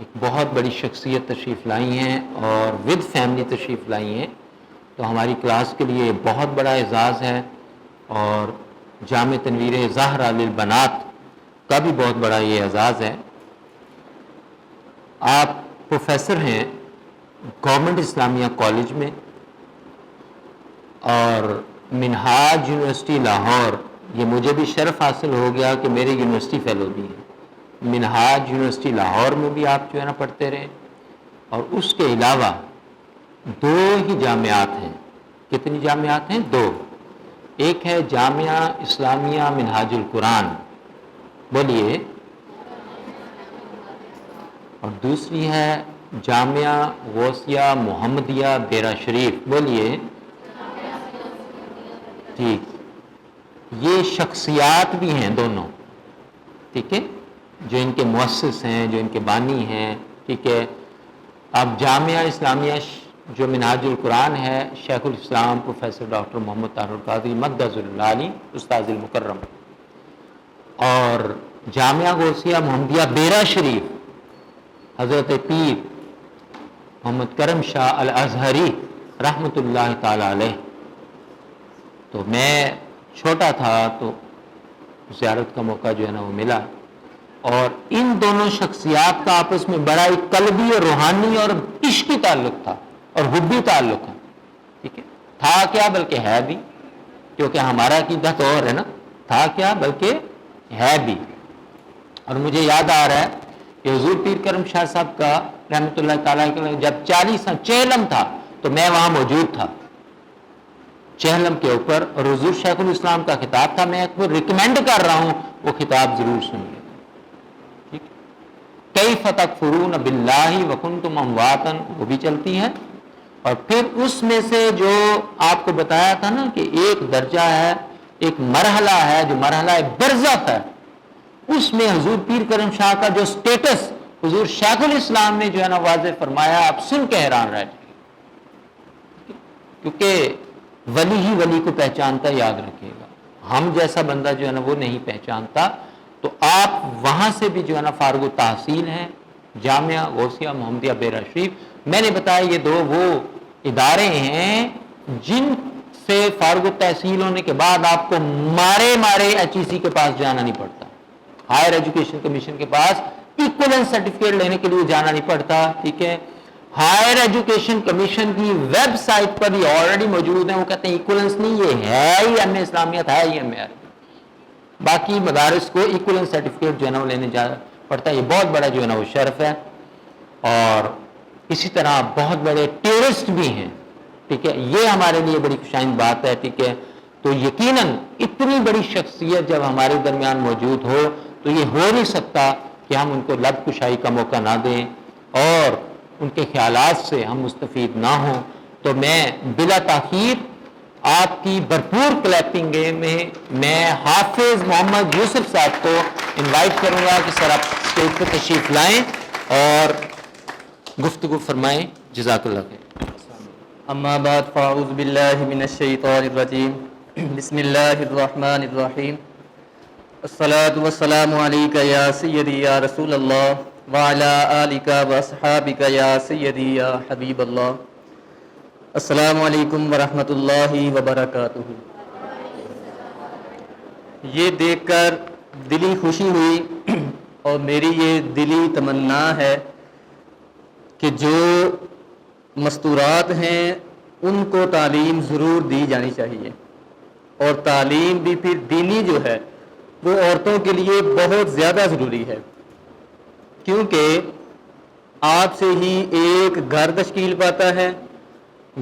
ایک بہت بڑی شخصیت تشریف لائی ہیں اور ود فیملی تشریف لائی ہیں، تو ہماری کلاس کے لیے بہت بڑا اعزاز ہے، اور جامع تنویر زہرا للبنات کا بھی بہت بڑا یہ اعزاز ہے۔ آپ پروفیسر ہیں گورنمنٹ اسلامیہ کالج میں، اور منہاج یونیورسٹی لاہور، یہ مجھے بھی شرف حاصل ہو گیا کہ میرے یونیورسٹی فیلو بھی ہیں، منہاج یونیورسٹی لاہور میں بھی آپ جو ہے نا پڑھتے رہے، اور اس کے علاوہ 2 ہی جامعات ہیں۔ کتنی جامعات ہیں؟ 2۔ ایک ہے جامعہ اسلامیہ منہاج القرآن، بولیے، اور دوسری ہے جامعہ غوثیہ محمدیہ بیرا شریف، بولیے۔ ٹھیک، یہ شخصیات بھی ہیں دونوں، ٹھیک ہے، جو ان کے مؤسس ہیں، جو ان کے بانی ہیں، ٹھیک ہے۔ اب جامعہ اسلامیہ جو منہاج القرآن ہے، شیخ الاسلام پروفیسر ڈاکٹر محمد طاہر القادری مدظ اللہ علی استاذ المکرم، اور جامعہ غوثیہ محمدیہ بیرا شریف حضرت پیر محمد کرم شاہ الازہری رحمۃ اللہ تعالی علیہ۔ تو میں چھوٹا تھا تو زیارت کا موقع جو ہے نا وہ ملا، اور ان دونوں شخصیات کا آپس میں بڑا ہی قلبی اور روحانی اور عشقی تعلق تھا اور حبی تعلق ہے، ٹھیک ہے۔ تھا کیا، بلکہ ہے بھی، کیونکہ ہمارا عقیدہ تو اور ہے نا، تھا کیا بلکہ ہے بھی۔ اور مجھے یاد آ رہا ہے کہ حضور پیر کرم شاہ صاحب کا رحمۃ اللہ تعالیٰ جب 40 چہلم تھا تو میں وہاں موجود تھا چہلم کے اوپر، اور حضور شیخ الاسلام کا خطاب تھا، میں آپ کو ریکمینڈ کر رہا ہوں وہ خطاب ضرور سنیے، ٹھیک۔ کیف تکفرون باللہ وکنتم امواتا، وہ بھی چلتی ہے، اور پھر اس میں سے جو آپ کو بتایا تھا نا کہ ایک درجہ ہے، ایک مرحلہ ہے جو مرحلہ برزخ ہے، اس میں حضور پیر کرم شاہ کا جو سٹیٹس حضور شیخ الاسلام نے جو ہے نا واضح فرمایا، آپ سن کے حیران رہ جائیں، کیونکہ ولی ہی ولی کو پہچانتا، یاد رکھیے گا، ہم جیسا بندہ جو ہے نا وہ نہیں پہچانتا۔ تو آپ وہاں سے بھی جو ہے نا فارغ التحصیل ہیں، جامعہ غوثیہ محمدیہ بیرا شریف۔ میں نے بتایا یہ 2 وہ ادارے ہیں جن سے فارغ التحصیل ہونے کے بعد آپ کو مارے HEC کے پاس جانا نہیں پڑتا، ہائر ایجوکیشن کمیشن کے پاس ایکولنس سرٹیفکیٹ لینے کے لیے جانا نہیں پڑتا، ٹھیک ہے۔ ہائر ایجوکیشن کمیشن کی ویب سائٹ پر یہ آلریڈی موجود ہیں، وہ کہتے ہیں ایکولنس نہیں، یہ ہے ہی ایم اے اسلامیت، ہے ہی ایم اے عربی۔ باقی مدارس کو ایکولنس سرٹیفکیٹ جو ہے نا وہ لینے جانا پڑتا ہے، یہ بہت بڑا جو ہے نا وہ شرف ہے۔ اور اسی طرح بہت بڑے ٹیورسٹ بھی ہیں، ٹھیک ہے، یہ ہمارے لیے بڑی خوشائند بات ہے، ٹھیک ہے۔ تو یقیناً اتنی بڑی شخصیت جب ہمارے درمیان موجود ہو تو یہ ہو نہیں سکتا کہ ہم ان کو لب کشائی کا موقع نہ دیں اور ان کے خیالات سے ہم مستفید نہ ہوں۔ تو میں بلا تاخیر آپ کی بھرپور کلیپنگ میں میں حافظ محمد یوسف صاحب کو انوائٹ کروں گا کہ سر آپ اسٹیج پہ تشریف لائیں اور گفتگو فرمائیں۔ جزاک اللہ خیر۔ اما بعد فاعوذ باللہ من الشیطان الرجیم، بسم اللہ الرحمن الرحیم، الصلاۃ والسلام علیک یا سیدی یا رسول اللہ وعلی آلک واصحابک یا سیدی یا حبیب اللہ۔ السلام علیکم ورحمۃ اللہ وبرکاتہ۔ یہ دیکھ کر دلی خوشی ہوئی اور میری یہ دلی تمنا ہے کہ جو مستورات ہیں ان کو تعلیم ضرور دی جانی چاہیے، اور تعلیم بھی پھر دینی جو ہے وہ عورتوں کے لیے بہت زیادہ ضروری ہے، کیونکہ آپ سے ہی ایک گھر تشکیل پاتا ہے،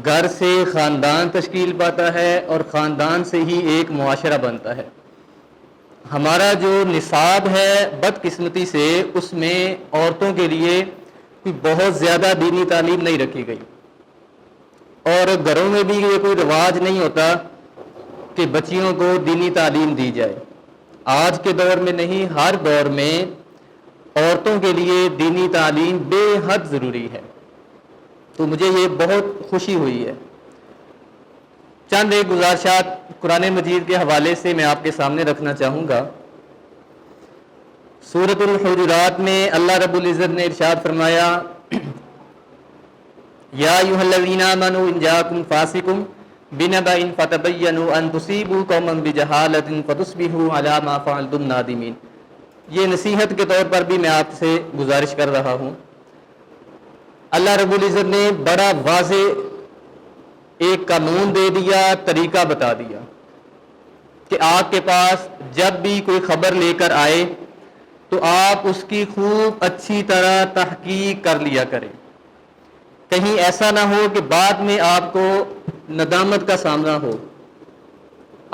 گھر سے خاندان تشکیل پاتا ہے، اور خاندان سے ہی ایک معاشرہ بنتا ہے۔ ہمارا جو نصاب ہے بدقسمتی سے اس میں عورتوں کے لیے بہت زیادہ دینی تعلیم نہیں رکھی گئی، اور گھروں میں بھی یہ کوئی رواج نہیں ہوتا کہ بچیوں کو دینی تعلیم دی جائے۔ آج کے دور میں نہیں، ہر دور میں عورتوں کے لیے دینی تعلیم بے حد ضروری ہے، تو مجھے یہ بہت خوشی ہوئی ہے۔ چند ایک گزارشات قرآن مجید کے حوالے سے میں آپ کے سامنے رکھنا چاہوں گا۔ سورۃ الحجرات میں اللہ رب العزت نے ارشاد فرمایا یا ایھا الذین آمنوا ان جاءکم فاسق بنبأ فتبینوا ان تصیبوا قوما بجہالۃ فتصبحوا علی ما فعلتم نادمین. یہ نصیحت کے طور پر بھی میں آپ سے گزارش کر رہا ہوں. اللہ رب العزت نے بڑا واضح ایک قانون دے دیا, طریقہ بتا دیا کہ آپ کے پاس جب بھی کوئی خبر لے کر آئے تو آپ اس کی خوب اچھی طرح تحقیق کر لیا کریں. کہیں ایسا نہ ہو کہ بعد میں آپ کو ندامت کا سامنا ہو.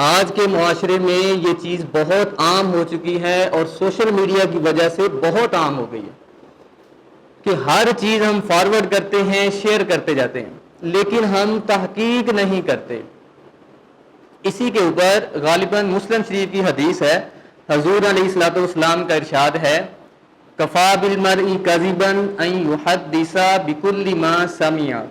آج کے معاشرے میں یہ چیز بہت عام ہو چکی ہے اور سوشل میڈیا کی وجہ سے بہت عام ہو گئی ہے کہ ہر چیز ہم فارورڈ کرتے ہیں, شیئر کرتے جاتے ہیں, لیکن ہم تحقیق نہیں کرتے. اسی کے اوپر غالباً مسلم شریف کی حدیث ہے, حضور علیہ الصلوۃ والسلام کا ارشاد ہے کفا بالمرء کذبا ان یحدث بکل ما سمع.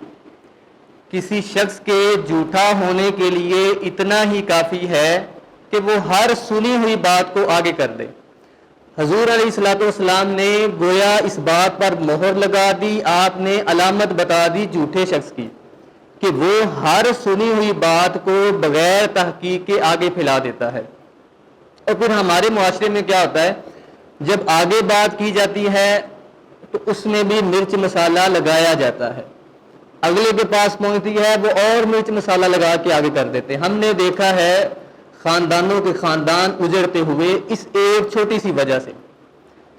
کسی شخص کے جھوٹا ہونے کے لیے اتنا ہی کافی ہے کہ وہ ہر سنی ہوئی بات کو آگے کر دے. حضور علیہ الصلوۃ والسلام نے گویا اس بات پر مہر لگا دی, آپ نے علامت بتا دی جھوٹے شخص کی کہ وہ ہر سنی ہوئی بات کو بغیر تحقیق کے آگے پھیلا دیتا ہے. اور پھر ہمارے معاشرے میں کیا ہوتا ہے, جب آگے بات کی جاتی ہے تو اس میں بھی مرچ مسالہ لگایا جاتا ہے. اگلے کے پاس پہنچتی ہے وہ اور مرچ مسالہ لگا کے آگے کر دیتے. ہم نے دیکھا ہے خاندانوں کے خاندان اجڑتے ہوئے اس ایک چھوٹی سی وجہ سے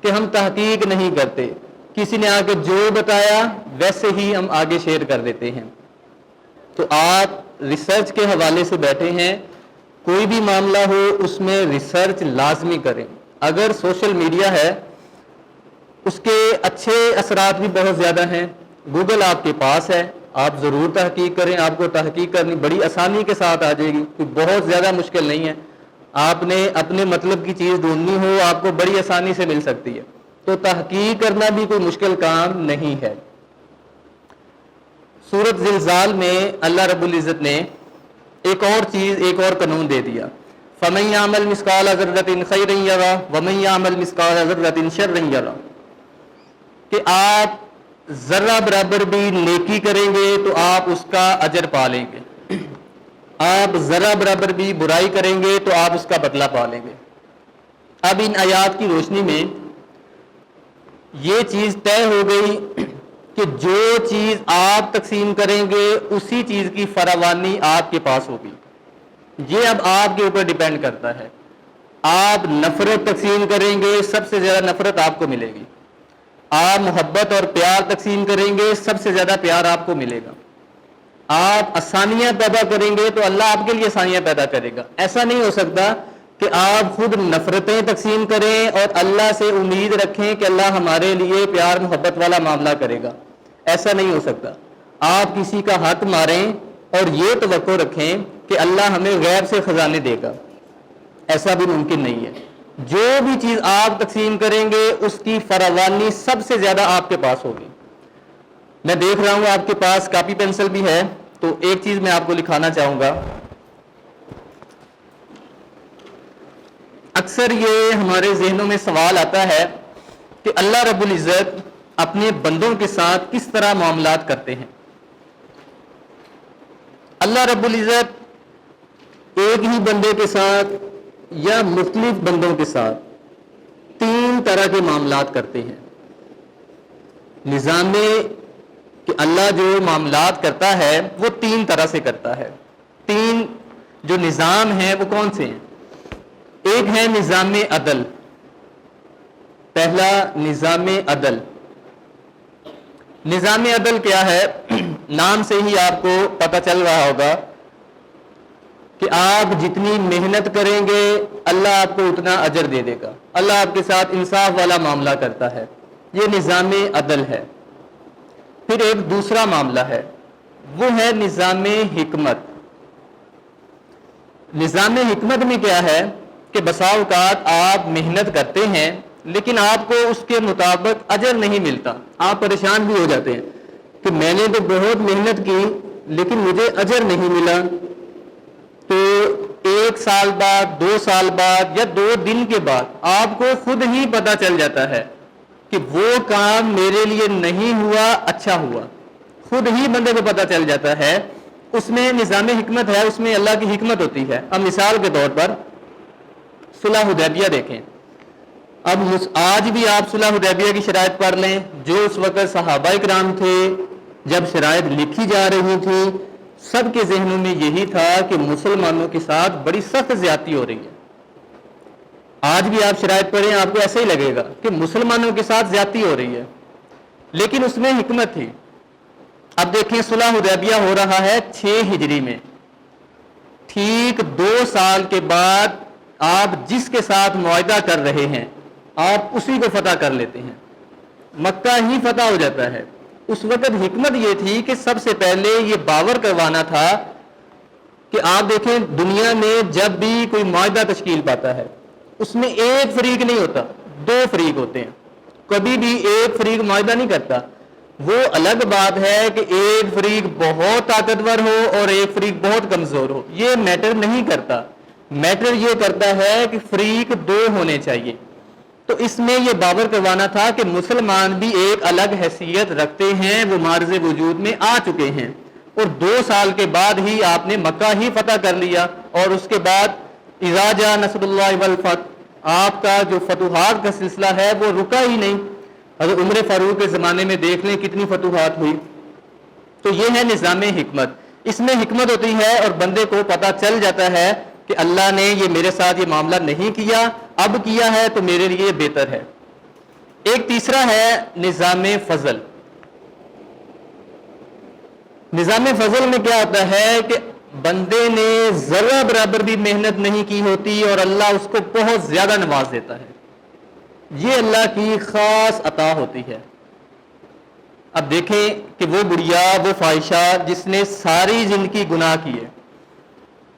کہ ہم تحقیق نہیں کرتے. کسی نے آ کے جو بتایا ویسے ہی ہم آگے شیئر کر دیتے ہیں. تو آپ ریسرچ کے حوالے سے بیٹھے ہیں, کوئی بھی معاملہ ہو اس میں ریسرچ لازمی کریں. اگر سوشل میڈیا ہے اس کے اچھے اثرات بھی بہت زیادہ ہیں. گوگل آپ کے پاس ہے, آپ ضرور تحقیق کریں. آپ کو تحقیق کرنی بڑی آسانی کے ساتھ آ جائے گی, کوئی بہت زیادہ مشکل نہیں ہے. آپ نے اپنے مطلب کی چیز ڈھونڈنی ہو آپ کو بڑی آسانی سے مل سکتی ہے. تو تحقیق کرنا بھی کوئی مشکل کام نہیں ہے. سورۃ زلزال میں اللہ رب العزت نے ایک اور چیز, ایک اور قانون دے دیا, فَمَن يَعْمَلْ مِثْقَالَ ذَرَّةٍ خَيْرًا يَرَهُ وَمَن يَعْمَلْ مِثْقَالَ ذَرَّةٍ شَرًّا يَرَهُ. کہ آپ ذرہ برابر بھی نیکی کریں گے تو آپ اس کا اجر پا لیں گے, آپ ذرہ برابر بھی برائی کریں گے تو آپ اس کا بدلہ پا لیں گے. اب ان آیات کی روشنی میں یہ چیز طے ہو گئی کہ جو چیز آپ تقسیم کریں گے اسی چیز کی فراوانی آپ کے پاس ہوگی. یہ اب آپ کے اوپر ڈیپینڈ کرتا ہے. آپ نفرت تقسیم کریں گے سب سے زیادہ نفرت آپ کو ملے گی. آپ محبت اور پیار تقسیم کریں گے سب سے زیادہ پیار آپ کو ملے گا. آپ آسانیاں پیدا کریں گے تو اللہ آپ کے لیے آسانیاں پیدا کرے گا. ایسا نہیں ہو سکتا کہ آپ خود نفرتیں تقسیم کریں اور اللہ سے امید رکھیں کہ اللہ ہمارے لیے پیار محبت والا معاملہ کرے گا. ایسا نہیں ہو سکتا. آپ کسی کا حق ماریں اور یہ توقع رکھیں کہ اللہ ہمیں غیب سے خزانے دے گا, ایسا بھی ممکن نہیں ہے. جو بھی چیز آپ تقسیم کریں گے اس کی فراوانی سب سے زیادہ آپ کے پاس ہوگی. میں دیکھ رہا ہوں آپ کے پاس کاپی پینسل بھی ہے, تو ایک چیز میں آپ کو لکھانا چاہوں گا. اکثر یہ ہمارے ذہنوں میں سوال آتا ہے کہ اللہ رب العزت اپنے بندوں کے ساتھ کس طرح معاملات کرتے ہیں. اللہ رب العزت ایک ہی بندے کے ساتھ یا مختلف بندوں کے ساتھ تین طرح کے معاملات کرتے ہیں. نظام کہ اللہ جو معاملات کرتا ہے وہ تین طرح سے کرتا ہے. تین جو نظام ہیں وہ کون سے ہیں؟ ایک ہے نظام عدل. پہلا نظام عدل. نظام عدل کیا ہے؟ نام سے ہی آپ کو پتہ چل رہا ہوگا کہ آپ جتنی محنت کریں گے اللہ آپ کو اتنا اجر دے دے گا. اللہ آپ کے ساتھ انصاف والا معاملہ کرتا ہے. یہ نظام عدل ہے. پھر ایک دوسرا معاملہ ہے, وہ ہے نظام حکمت. نظام حکمت میں کیا ہے کہ بسا اوقات آپ محنت کرتے ہیں لیکن آپ کو اس کے مطابق اجر نہیں ملتا. آپ پریشان بھی ہو جاتے ہیں کہ میں نے تو بہت محنت کی لیکن مجھے اجر نہیں ملا. تو 1 سال بعد، 2 سال بعد یا 2 دن کے بعد آپ کو خود ہی پتہ چل جاتا ہے کہ وہ کام میرے لیے نہیں ہوا، اچھا ہوا، خود ہی بندے کو پتہ چل جاتا ہے. اس میں نظام حکمت ہے، اس میں اللہ کی حکمت ہوتی ہے. اب مثال کے طور پر صلح حدیبیہ دیکھیں. اب آج بھی آپ صلح حدیبیہ کی شرائط پڑھ لیں، جو اس وقت صحابہ کرام تھے جب شرائط لکھی جا رہی تھی، سب کے ذہنوں میں یہی تھا کہ مسلمانوں کے ساتھ بڑی سخت زیادتی ہو رہی ہے. آج بھی آپ شرائط پڑھیں آپ کو ایسا ہی لگے گا کہ مسلمانوں کے ساتھ زیادتی ہو رہی ہے، لیکن اس میں حکمت تھی. اب دیکھیں صلح حدیبیہ ہو رہا ہے 6 ہجری میں. ٹھیک 2 سال کے بعد آپ جس کے ساتھ معاہدہ کر رہے ہیں آپ اسی کو فتح کر لیتے ہیں، مکہ ہی فتح ہو جاتا ہے. اس وقت حکمت یہ تھی کہ سب سے پہلے یہ باور کروانا تھا کہ آپ دیکھیں دنیا میں جب بھی کوئی معاہدہ تشکیل پاتا ہے اس میں ایک فریق نہیں ہوتا، 2 فریق ہوتے ہیں. کبھی بھی ایک فریق معاہدہ نہیں کرتا. وہ الگ بات ہے کہ ایک فریق بہت طاقتور ہو اور ایک فریق بہت کمزور ہو، یہ میٹر نہیں کرتا. میٹر یہ کرتا ہے کہ فریق 2 ہونے چاہیے. تو اس میں یہ باور کروانا تھا کہ مسلمان بھی ایک الگ حیثیت رکھتے ہیں، وہ معرض وجود میں آ چکے ہیں. اور 2 سال کے بعد ہی آپ نے مکہ ہی فتح کر لیا، اور اس کے بعد اذا جاء نصر اللہ والفتح، آپ کا جو فتوحات کا سلسلہ ہے وہ رکا ہی نہیں. حضرت عمر فاروق کے زمانے میں دیکھ لیں کتنی فتوحات ہوئی. تو یہ ہے نظام حکمت. اس میں حکمت ہوتی ہے اور بندے کو پتہ چل جاتا ہے کہ اللہ نے یہ میرے ساتھ یہ معاملہ نہیں کیا، اب کیا ہے تو میرے لیے بہتر ہے. ایک تیسرا ہے نظام فضل. نظام فضل میں کیا ہوتا ہے کہ بندے نے ذرہ برابر بھی محنت نہیں کی ہوتی اور اللہ اس کو بہت زیادہ نواز دیتا ہے. یہ اللہ کی خاص عطا ہوتی ہے. اب دیکھیں کہ وہ بڑھیا، وہ فاحشہ جس نے ساری زندگی گناہ کیے،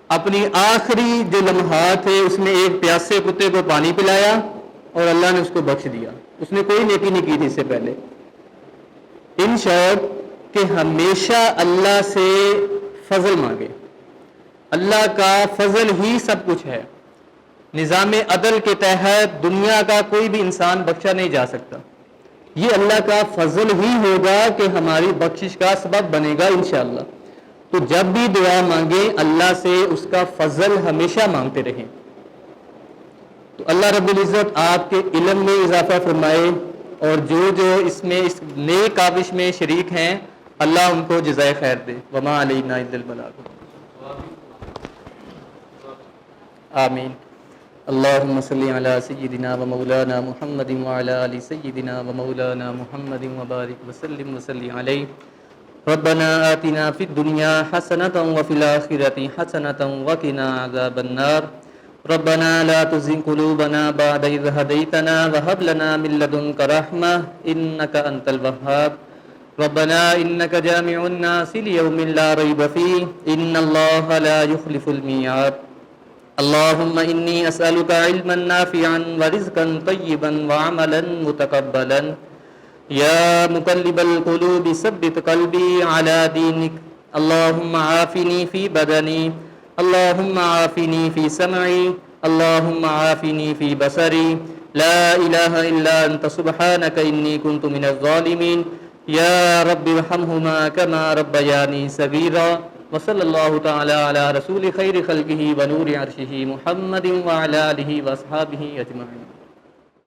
اپنی آخری جو لمحات تھے اس میں ایک پیاسے کتے کو پانی پلایا اور اللہ نے اس کو بخش دیا. اس نے کوئی نیکی نہیں کی تھی اس سے پہلے. ان شاء کہ ہمیشہ اللہ سے فضل مانگے. اللہ کا فضل ہی سب کچھ ہے. نظام عدل کے تحت دنیا کا کوئی بھی انسان بخشا نہیں جا سکتا. یہ اللہ کا فضل ہی ہوگا کہ ہماری بخشش کا سبب بنے گا انشاءاللہ. تو جب بھی دعا مانگیں اللہ سے اس کا فضل ہمیشہ مانگتے رہیں. تو اللہ رب العزت آپ کے علم میں اضافہ فرمائے، اور جو اس میں اس نیک کاوش میں شریک ہیں اللہ ان کو جزائے خیر دے. وما علینا الا البلاغ. آمین. اللهم صل على سيدنا ومولانا محمد وعلى آل سيدنا ومولانا محمد وبارك وسلم وصل عليه. ربنا آتنا في الدنيا حسنة وفي الآخرة حسنة وقنا عذاب النار. ربنا لا تزغ قلوبنا بعد إذ هديتنا وهب لنا من لدنك رحمة إنك أنت الوهاب. ربنا إنك جامع الناس ليوم لا ريب فيه إن الله لا يخلف الميعاد. اللهم إني أسألك علما نافعا ورزقا طيبا وعملا متقبلا. يا مقلب القلوب ثبت قلبي على دينك. اللهم عافني في بدني، اللهم عافني في سمعي، اللهم عافني في بصري. لا إله إلا أنت سبحانك إني كنت من الظالمين. يا رب ارحمهما كما ربياني صغيرا. وصلی اللہ تعالی علی رسول خیر خلقہ ونور عرشہ محمد وعلی آلہ واصحابہ اجمعین.